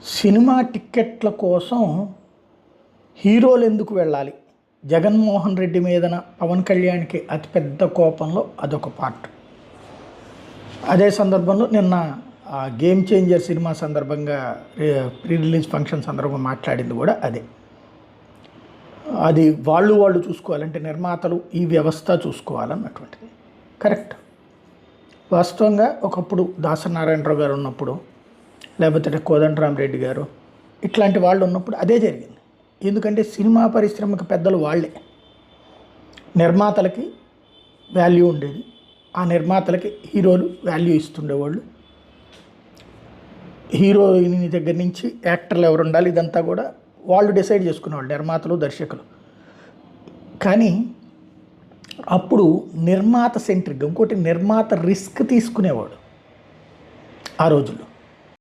Cinema టిక్కెట్ల కోసం హీరోలు ఎందుకు వెళ్ళాలి? జగన్మోహన్ రెడ్డి మీదన పవన్ కళ్యాణ్కి అతిపెద్ద కోపంలో అదొక పార్ట్. అదే సందర్భంలో నిన్న గేమ్ చేంజర్ సినిమా సందర్భంగా ప్రీ రిలీజ్ ఫంక్షన్ సందర్భంగా మాట్లాడింది కూడా అదే. అది వాళ్ళు చూసుకోవాలంటే నిర్మాతలు ఈ వ్యవస్థ చూసుకోవాలన్నటువంటిది కరెక్ట్. వాస్తవంగా ఒకప్పుడు దాసనారాయణరావు గారు ఉన్నప్పుడు, లేకపోతే కోదండరామరెడ్డి గారు ఇట్లాంటి వాళ్ళు ఉన్నప్పుడు అదే జరిగింది. ఎందుకంటే సినిమా పరిశ్రమకు పెద్దలు వాళ్ళే. నిర్మాతలకి వాల్యూ ఉండేది, ఆ నిర్మాతలకి హీరోలు వాల్యూ ఇస్తుండేవాళ్ళు. హీరోయిన్ దగ్గర నుంచి యాక్టర్లు ఎవరు ఉండాలి ఇదంతా కూడా వాళ్ళు డిసైడ్ చేసుకునేవాళ్ళు, నిర్మాతలు దర్శకులు. కానీ అప్పుడు నిర్మాత సెంట్రిక్, ఇంకోటి నిర్మాత రిస్క్ తీసుకునేవాడు ఆ రోజుల్లో.